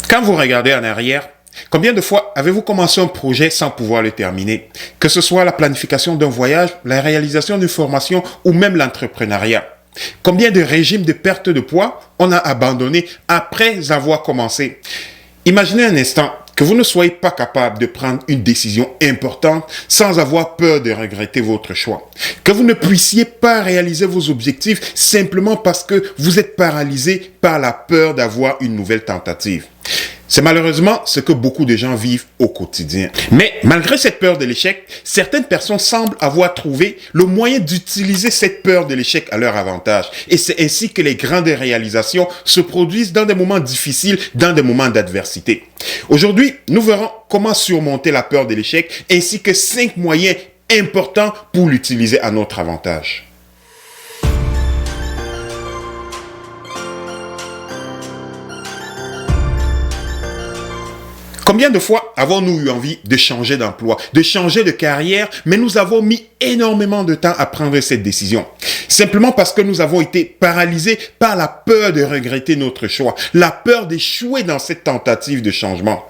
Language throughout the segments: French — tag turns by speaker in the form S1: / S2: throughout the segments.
S1: Quand vous regardez en arrière, combien de fois avez-vous commencé un projet sans pouvoir le terminer? Que ce soit la planification d'un voyage, la réalisation d'une formation ou même l'entrepreneuriat. Combien de régimes de perte de poids on a abandonné après avoir commencé? Imaginez un instant que vous ne soyez pas capable de prendre une décision importante sans avoir peur de regretter votre choix. Que vous ne puissiez pas réaliser vos objectifs simplement parce que vous êtes paralysé par la peur d'avoir une nouvelle tentative. C'est malheureusement ce que beaucoup de gens vivent au quotidien. Mais malgré cette peur de l'échec, certaines personnes semblent avoir trouvé le moyen d'utiliser cette peur de l'échec à leur avantage. Et c'est ainsi que les grandes réalisations se produisent dans des moments difficiles, dans des moments d'adversité. Aujourd'hui, nous verrons comment surmonter la peur de l'échec ainsi que 5 moyens importants pour l'utiliser à notre avantage. Combien de fois avons-nous eu envie de changer d'emploi, de changer de carrière, mais nous avons mis énormément de temps à prendre cette décision? Simplement parce que nous avons été paralysés par la peur de regretter notre choix, la peur d'échouer dans cette tentative de changement.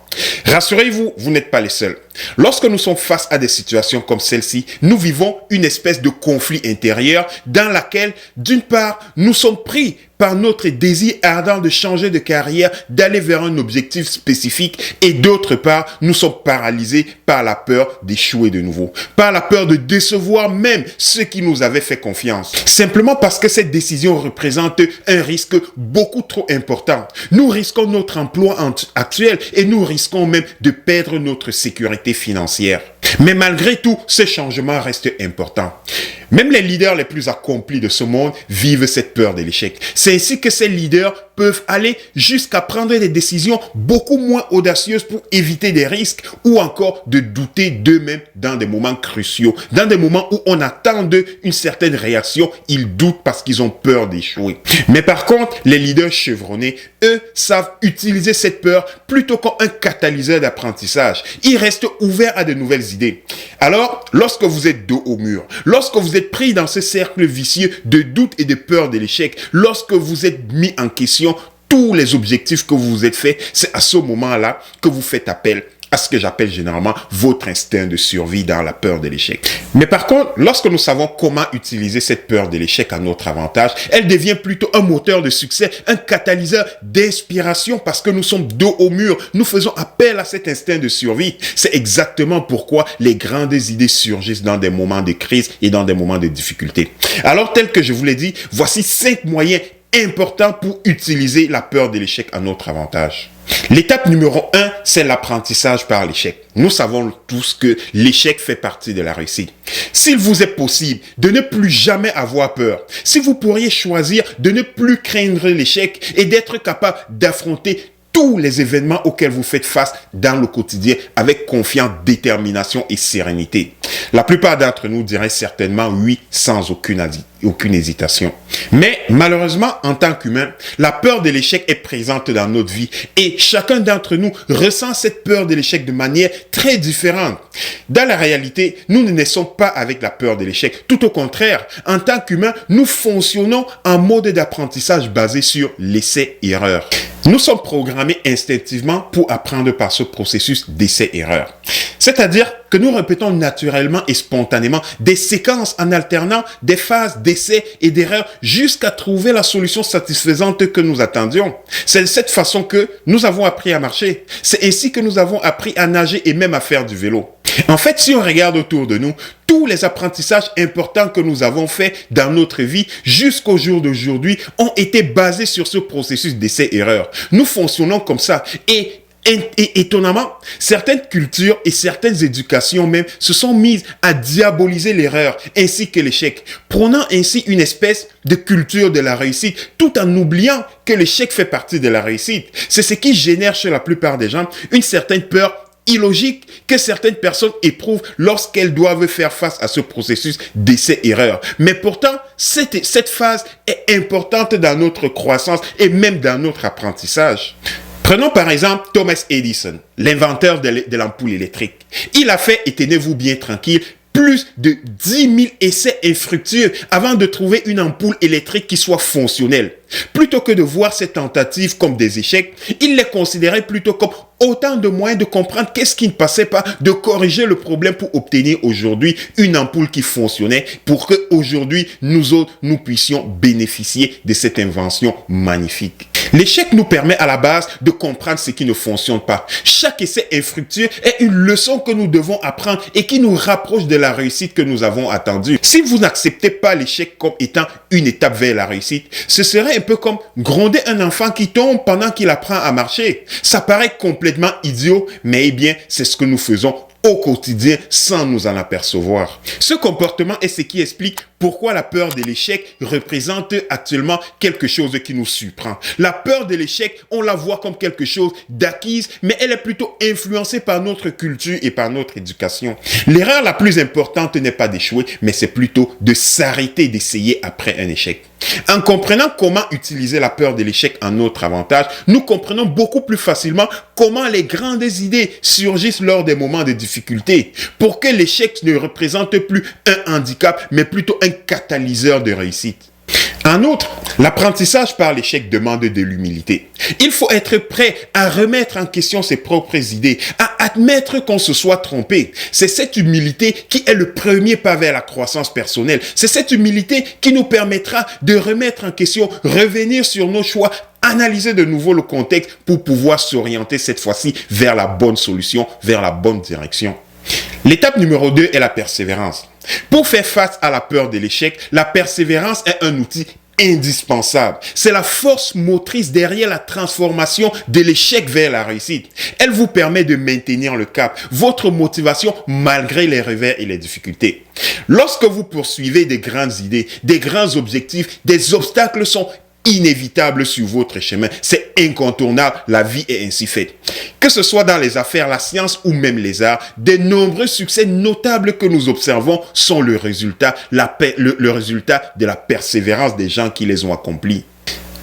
S1: Rassurez-vous, vous n'êtes pas les seuls. Lorsque nous sommes face à des situations comme celle-ci, nous vivons une espèce de conflit intérieur dans laquelle, d'une part, nous sommes pris par notre désir ardent de changer de carrière, d'aller vers un objectif spécifique, et d'autre part, nous sommes paralysés par la peur d'échouer de nouveau, par la peur de décevoir même ceux qui nous avaient fait confiance. Simplement parce que cette décision représente un risque beaucoup trop important. Nous risquons notre emploi actuel et nous risquons même de perdre notre sécurité financière. Mais malgré tout, ce changement reste important. Même les leaders les plus accomplis de ce monde vivent cette peur de l'échec. C'est ainsi que ces leaders peuvent aller jusqu'à prendre des décisions beaucoup moins audacieuses pour éviter des risques ou encore de douter d'eux-mêmes dans des moments cruciaux. Dans des moments où on attend d'eux une certaine réaction, ils doutent parce qu'ils ont peur d'échouer. Mais par contre, les leaders chevronnés, eux, savent utiliser cette peur plutôt qu'un catalyseur d'apprentissage. Ils restent ouverts à de nouvelles idées. Alors, lorsque vous êtes dos au mur, lorsque vous êtes pris dans ce cercle vicieux de doute et de peur de l'échec, lorsque vous êtes mis en question tous les objectifs que vous vous êtes faits, c'est à ce moment-là que vous faites appel à ce que j'appelle généralement votre instinct de survie dans la peur de l'échec. Mais par contre, lorsque nous savons comment utiliser cette peur de l'échec à notre avantage, elle devient plutôt un moteur de succès, un catalyseur d'inspiration parce que nous sommes dos au mur. Nous faisons appel à cet instinct de survie. C'est exactement pourquoi les grandes idées surgissent dans des moments de crise et dans des moments de difficulté. Alors, tel que je vous l'ai dit, voici 5 moyens importants pour utiliser la peur de l'échec à notre avantage. L'étape numéro 1, c'est l'apprentissage par l'échec. Nous savons tous que l'échec fait partie de la réussite. S'il vous est possible de ne plus jamais avoir peur, si vous pourriez choisir de ne plus craindre l'échec et d'être capable d'affronter tous les événements auxquels vous faites face dans le quotidien avec confiance, détermination et sérénité. La plupart d'entre nous diraient certainement oui sans aucune hésitation. Mais malheureusement, en tant qu'humain, la peur de l'échec est présente dans notre vie et chacun d'entre nous ressent cette peur de l'échec de manière très différente. Dans la réalité, nous ne naissons pas avec la peur de l'échec. Tout au contraire, en tant qu'humain, nous fonctionnons en mode d'apprentissage basé sur l'essai-erreur. Nous sommes programmés instinctivement pour apprendre par ce processus d'essai-erreur. C'est-à-dire que nous répétons naturellement et spontanément des séquences en alternant des phases d'essai et d'erreur jusqu'à trouver la solution satisfaisante que nous attendions. C'est de cette façon que nous avons appris à marcher. C'est ainsi que nous avons appris à nager et même à faire du vélo. En fait, si on regarde autour de nous, tous les apprentissages importants que nous avons faits dans notre vie jusqu'au jour d'aujourd'hui ont été basés sur ce processus d'essai-erreur. Nous fonctionnons comme ça et étonnamment, certaines cultures et certaines éducations même se sont mises à diaboliser l'erreur ainsi que l'échec, prônant ainsi une espèce de culture de la réussite tout en oubliant que l'échec fait partie de la réussite. C'est ce qui génère chez la plupart des gens une certaine peur illogique que certaines personnes éprouvent lorsqu'elles doivent faire face à ce processus d'essai-erreur. Mais pourtant, cette phase est importante dans notre croissance et même dans notre apprentissage. Prenons par exemple Thomas Edison, l'inventeur de l'ampoule électrique. Il a fait, et tenez-vous bien tranquille, plus de 10 000 essais infructueux avant de trouver une ampoule électrique qui soit fonctionnelle. Plutôt que de voir ces tentatives comme des échecs, il les considérait plutôt comme autant de moyens de comprendre qu'est-ce qui ne passait pas, de corriger le problème pour obtenir aujourd'hui une ampoule qui fonctionnait pour que aujourd'hui nous autres, nous puissions bénéficier de cette invention magnifique. L'échec nous permet à la base de comprendre ce qui ne fonctionne pas. Chaque essai infructueux est une leçon que nous devons apprendre et qui nous rapproche de la réussite que nous avons attendue. Si vous n'acceptez pas l'échec comme étant une étape vers la réussite, ce serait un peu comme gronder un enfant qui tombe pendant qu'il apprend à marcher. Ça paraît complètement idiot, mais eh bien, c'est ce que nous faisons au quotidien sans nous en apercevoir. Ce comportement est ce qui explique pourquoi la peur de l'échec représente actuellement quelque chose qui nous surprend. La peur de l'échec, on la voit comme quelque chose d'acquise, mais elle est plutôt influencée par notre culture et par notre éducation. L'erreur la plus importante n'est pas d'échouer, mais c'est plutôt de s'arrêter d'essayer après un échec. En comprenant comment utiliser la peur de l'échec en notre avantage, nous comprenons beaucoup plus facilement comment les grandes idées surgissent lors des moments de difficulté, pour que l'échec ne représente plus un handicap, mais plutôt un catalyseur de réussite. En outre, l'apprentissage par l'échec demande de l'humilité. Il faut être prêt à remettre en question ses propres idées, à admettre qu'on se soit trompé. C'est cette humilité qui est le premier pas vers la croissance personnelle. C'est cette humilité qui nous permettra de remettre en question, revenir sur nos choix, analyser de nouveau le contexte pour pouvoir s'orienter cette fois-ci vers la bonne solution, vers la bonne direction. L'étape numéro 2 est la persévérance. Pour faire face à la peur de l'échec, la persévérance est un outil indispensable. C'est la force motrice derrière la transformation de l'échec vers la réussite. Elle vous permet de maintenir le cap, votre motivation malgré les revers et les difficultés. Lorsque vous poursuivez des grandes idées, des grands objectifs, des obstacles sont inévitable sur votre chemin. C'est incontournable, la vie est ainsi faite. Que ce soit dans les affaires, la science ou même les arts, de nombreux succès notables que nous observons sont le résultat de la persévérance des gens qui les ont accomplis.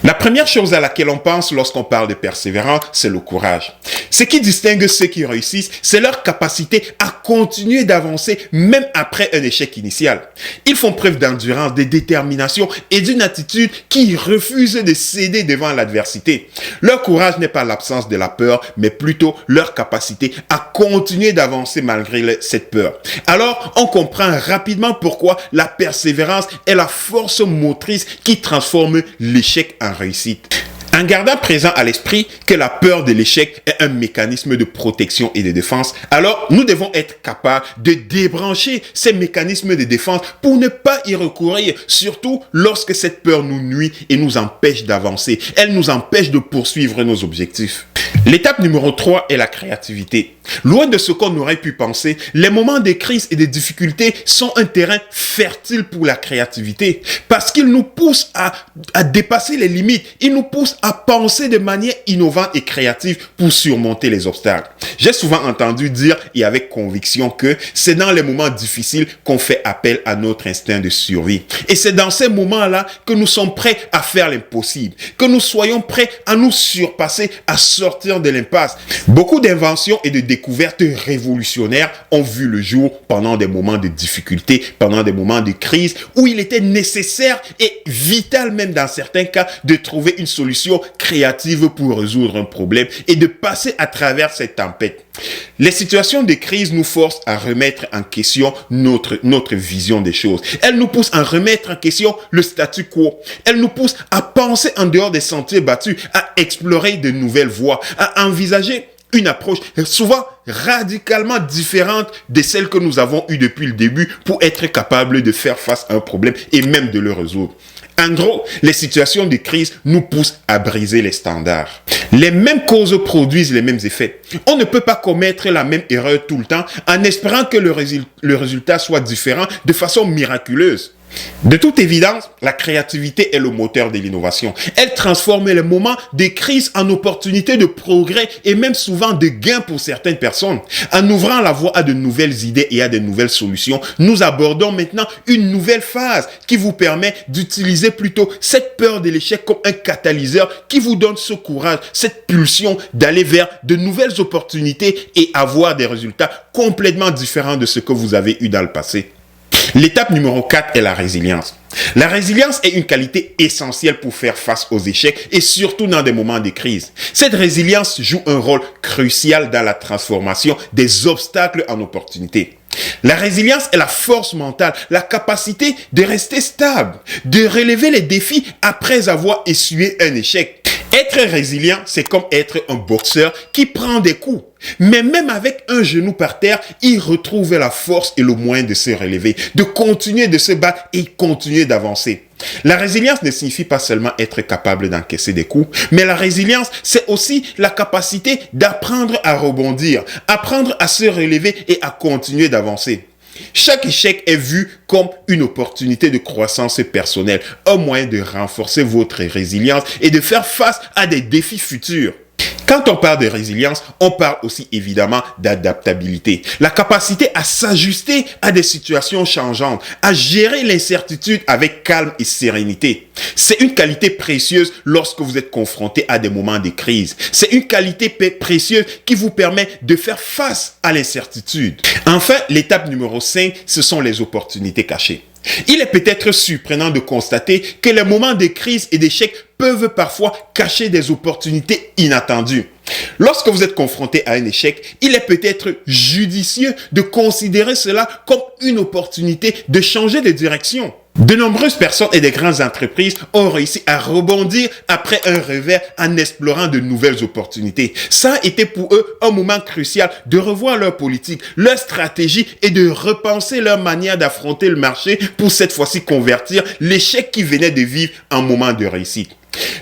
S1: La première chose à laquelle on pense lorsqu'on parle de persévérance, c'est le courage. Ce qui distingue ceux qui réussissent, c'est leur capacité à continuer d'avancer même après un échec initial. Ils font preuve d'endurance, de détermination et d'une attitude qui refuse de céder devant l'adversité. Leur courage n'est pas l'absence de la peur, mais plutôt leur capacité à continuer d'avancer malgré cette peur. Alors, on comprend rapidement pourquoi la persévérance est la force motrice qui transforme l'échec en réussite. En gardant présent à l'esprit que la peur de l'échec est un mécanisme de protection et de défense, alors nous devons être capables de débrancher ces mécanismes de défense pour ne pas y recourir, surtout lorsque cette peur nous nuit et nous empêche d'avancer. Elle nous empêche de poursuivre nos objectifs. L'étape numéro 3 est la créativité. Loin de ce qu'on aurait pu penser, les moments de crise et de difficulté sont un terrain fertile pour la créativité parce qu'ils nous poussent à dépasser les limites. Ils nous poussent à penser de manière innovante et créative pour surmonter les obstacles. J'ai souvent entendu dire et avec conviction que c'est dans les moments difficiles qu'on fait appel à notre instinct de survie. Et c'est dans ces moments-là que nous sommes prêts à faire l'impossible, que nous soyons prêts à nous surpasser, à sortir de l'impasse. Beaucoup d'inventions et de découvertes révolutionnaires ont vu le jour pendant des moments de difficulté, pendant des moments de crise où il était nécessaire et vital même dans certains cas de trouver une solution créative pour résoudre un problème et de passer à travers cette tempête. Les situations de crise nous forcent à remettre en question notre vision des choses. Elles nous poussent à remettre en question le statu quo. Elles nous poussent à penser en dehors des sentiers battus, à explorer de nouvelles voies, à envisager une approche souvent radicalement différente de celle que nous avons eue depuis le début pour être capable de faire face à un problème et même de le résoudre. En gros, les situations de crise nous poussent à briser les standards. Les mêmes causes produisent les mêmes effets. On ne peut pas commettre la même erreur tout le temps en espérant que le résultat soit différent de façon miraculeuse. De toute évidence, la créativité est le moteur de l'innovation. Elle transforme les moments de crise en opportunités de progrès et même souvent de gains pour certaines personnes. En ouvrant la voie à de nouvelles idées et à de nouvelles solutions, nous abordons maintenant une nouvelle phase qui vous permet d'utiliser plutôt cette peur de l'échec comme un catalyseur qui vous donne ce courage, cette pulsion d'aller vers de nouvelles opportunités et avoir des résultats complètement différents de ce que vous avez eu dans le passé. L'étape numéro 4 est la résilience. La résilience est une qualité essentielle pour faire face aux échecs et surtout dans des moments de crise. Cette résilience joue un rôle crucial dans la transformation des obstacles en opportunités. La résilience est la force mentale, la capacité de rester stable, de relever les défis après avoir essuyé un échec. Être résilient, c'est comme être un boxeur qui prend des coups. Mais même avec un genou par terre, il retrouve la force et le moyen de se relever, de continuer de se battre et continuer d'avancer. La résilience ne signifie pas seulement être capable d'encaisser des coups, mais la résilience, c'est aussi la capacité d'apprendre à rebondir, apprendre à se relever et à continuer d'avancer. Chaque échec est vu comme une opportunité de croissance personnelle, un moyen de renforcer votre résilience et de faire face à des défis futurs. Quand on parle de résilience, on parle aussi évidemment d'adaptabilité. La capacité à s'ajuster à des situations changeantes, à gérer l'incertitude avec calme et sérénité. C'est une qualité précieuse lorsque vous êtes confronté à des moments de crise. C'est une qualité précieuse qui vous permet de faire face à l'incertitude. Enfin, l'étape numéro 5, ce sont les opportunités cachées. Il est peut-être surprenant de constater que les moments de crise et d'échec peuvent parfois cacher des opportunités inattendues. Lorsque vous êtes confronté à un échec, il est peut-être judicieux de considérer cela comme une opportunité de changer de direction. De nombreuses personnes et des grandes entreprises ont réussi à rebondir après un revers en explorant de nouvelles opportunités. Ça a été pour eux un moment crucial de revoir leur politique, leur stratégie et de repenser leur manière d'affronter le marché pour cette fois-ci convertir l'échec qu'ils venaient de vivre en moment de réussite.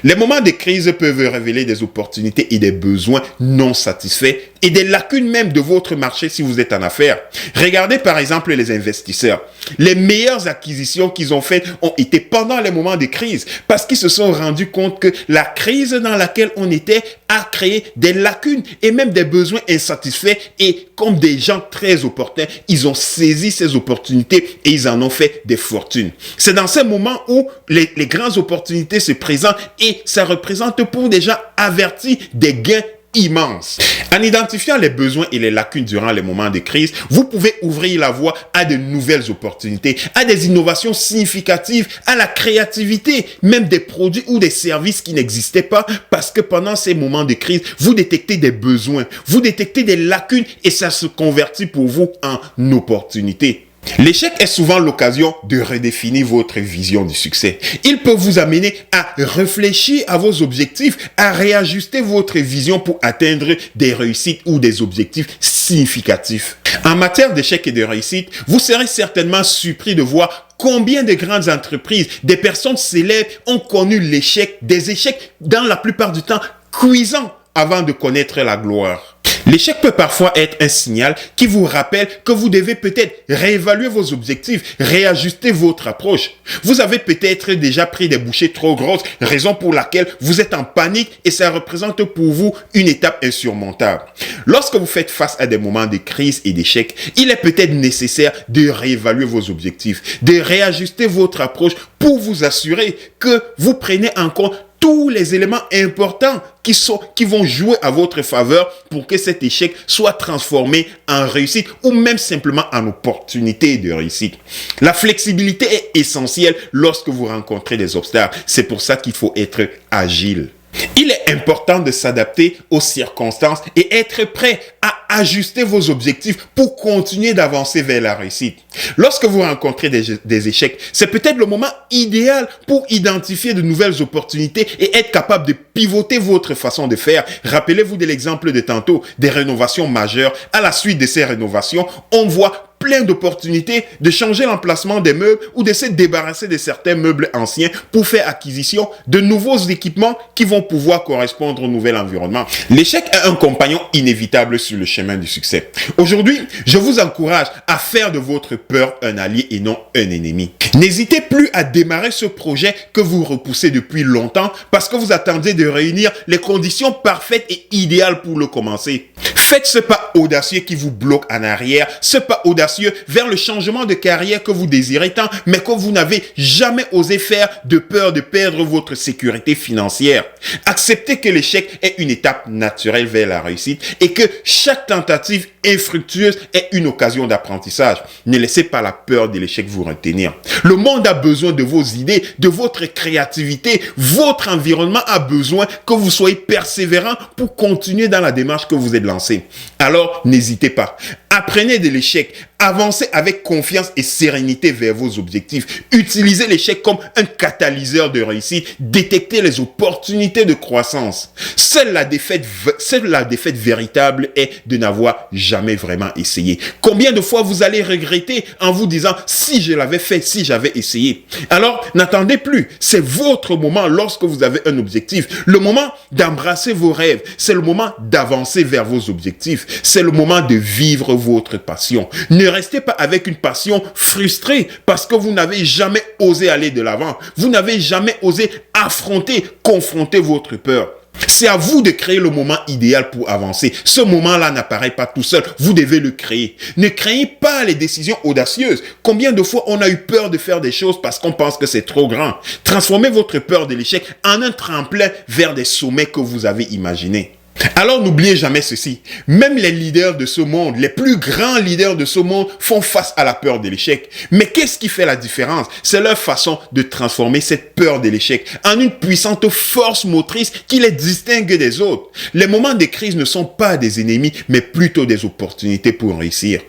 S1: Les moments de crise peuvent révéler des opportunités et des besoins non satisfaits et des lacunes même de votre marché si vous êtes en affaires. Regardez par exemple les investisseurs. Les meilleures acquisitions qu'ils ont faites ont été pendant les moments de crise parce qu'ils se sont rendus compte que la crise dans laquelle on était a créé des lacunes et même des besoins insatisfaits et comme des gens très opportuns, ils ont saisi ces opportunités et ils en ont fait des fortunes. C'est dans ces moments où les grandes opportunités se présentent et ça représente pour des gens avertis des gains immenses. En identifiant les besoins et les lacunes durant les moments de crise, vous pouvez ouvrir la voie à de nouvelles opportunités, à des innovations significatives, à la créativité, même des produits ou des services qui n'existaient pas parce que pendant ces moments de crise, vous détectez des besoins, vous détectez des lacunes et ça se convertit pour vous en opportunité. L'échec est souvent l'occasion de redéfinir votre vision du succès. Il peut vous amener à réfléchir à vos objectifs, à réajuster votre vision pour atteindre des réussites ou des objectifs significatifs. En matière d'échec et de réussite, vous serez certainement surpris de voir combien de grandes entreprises, des personnes célèbres ont connu l'échec, des échecs dans la plupart du temps cuisants avant de connaître la gloire. L'échec peut parfois être un signal qui vous rappelle que vous devez peut-être réévaluer vos objectifs, réajuster votre approche. Vous avez peut-être déjà pris des bouchées trop grosses, raison pour laquelle vous êtes en panique et ça représente pour vous une étape insurmontable. Lorsque vous faites face à des moments de crise et d'échec, il est peut-être nécessaire de réévaluer vos objectifs, de réajuster votre approche pour vous assurer que vous prenez en compte tous les éléments importants qui vont jouer à votre faveur pour que cet échec soit transformé en réussite ou même simplement en opportunité de réussite. La flexibilité est essentielle lorsque vous rencontrez des obstacles. C'est pour ça qu'il faut être agile. Il est important de s'adapter aux circonstances et être prêt à ajuster vos objectifs pour continuer d'avancer vers la réussite. Lorsque vous rencontrez des échecs, c'est peut-être le moment idéal pour identifier de nouvelles opportunités et être capable de pivoter votre façon de faire. Rappelez-vous de l'exemple de tantôt, des rénovations majeures. À la suite de ces rénovations, on voit plein d'opportunités de changer l'emplacement des meubles ou de se débarrasser de certains meubles anciens pour faire acquisition de nouveaux équipements qui vont pouvoir correspondre au nouvel environnement. L'échec est un compagnon inévitable sur le chemin du succès. Aujourd'hui, je vous encourage à faire de votre peur un allié et non un ennemi. N'hésitez plus à démarrer ce projet que vous repoussez depuis longtemps parce que vous attendez de réunir les conditions parfaites et idéales pour le commencer. Faites ce pas audacieux qui vous bloque en arrière, ce pas audacieux vers le changement de carrière que vous désirez tant, mais que vous n'avez jamais osé faire de peur de perdre votre sécurité financière. Acceptez que l'échec est une étape naturelle vers la réussite et que chaque tentative infructueuse est une occasion d'apprentissage. Ne laissez pas la peur de l'échec vous retenir. Le monde a besoin de vos idées, de votre créativité. Votre environnement a besoin que vous soyez persévérant pour continuer dans la démarche que vous êtes lancée. Alors, n'hésitez pas. Apprenez de l'échec. Avancez avec confiance et sérénité vers vos objectifs. Utilisez l'échec comme un catalyseur de réussite. Détectez les opportunités de croissance. Seule la défaite véritable est de n'avoir jamais vraiment essayé. Combien de fois vous allez regretter en vous disant « si je l'avais fait, si j'avais essayé ». Alors, n'attendez plus. C'est votre moment lorsque vous avez un objectif. Le moment d'embrasser vos rêves. C'est le moment d'avancer vers vos objectifs. C'est le moment de vivre votre passion. Ne restez pas avec une passion frustrée parce que vous n'avez jamais osé aller de l'avant. Vous n'avez jamais osé affronter, confronter votre peur. C'est à vous de créer le moment idéal pour avancer. Ce moment-là n'apparaît pas tout seul. Vous devez le créer. Ne craignez pas les décisions audacieuses. Combien de fois on a eu peur de faire des choses parce qu'on pense que c'est trop grand? Transformez votre peur de l'échec en un tremplin vers des sommets que vous avez imaginés. Alors n'oubliez jamais ceci, même les leaders de ce monde, les plus grands leaders de ce monde font face à la peur de l'échec. Mais qu'est-ce qui fait la différence? C'est leur façon de transformer cette peur de l'échec en une puissante force motrice qui les distingue des autres. Les moments de crise ne sont pas des ennemis, mais plutôt des opportunités pour réussir.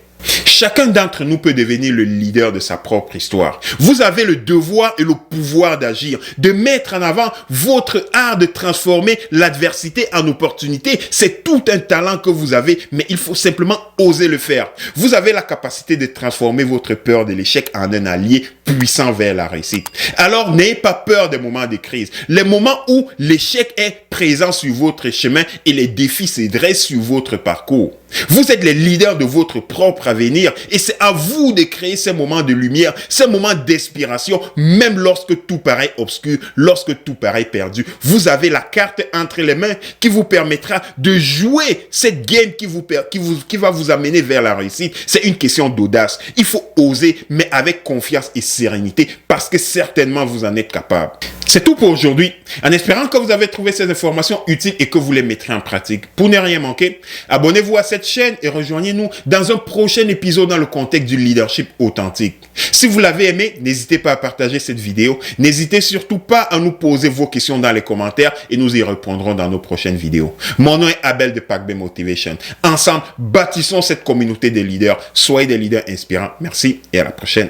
S1: Chacun d'entre nous peut devenir le leader de sa propre histoire. Vous avez le devoir et le pouvoir d'agir, de mettre en avant votre art de transformer l'adversité en opportunité. C'est tout un talent que vous avez, mais il faut simplement oser le faire. Vous avez la capacité de transformer votre peur de l'échec en un allié puissant vers la réussite. Alors, n'ayez pas peur des moments de crise. Les moments où l'échec est présent sur votre chemin et les défis se dressent sur votre parcours. Vous êtes les leaders de votre propre avenir et c'est à vous de créer ces moments de lumière, ces moments d'inspiration, même lorsque tout paraît obscur, lorsque tout paraît perdu. Vous avez la carte entre les mains qui vous permettra de jouer cette game qui va vous amener vers la réussite. C'est une question d'audace. Il faut oser, mais avec confiance et sérénité, parce que certainement vous en êtes capable. C'est tout pour aujourd'hui. En espérant que vous avez trouvé ces informations utiles et que vous les mettrez en pratique. Pour ne rien manquer, abonnez-vous à cette chaîne et rejoignez-nous dans un prochain épisode dans le contexte du leadership authentique. Si vous l'avez aimé, n'hésitez pas à partager cette vidéo. N'hésitez surtout pas à nous poser vos questions dans les commentaires et nous y répondrons dans nos prochaines vidéos. Mon nom est Abel de Pac Bay Motivation. Ensemble, bâtissons cette communauté de leaders. Soyez des leaders inspirants. Merci et à la prochaine.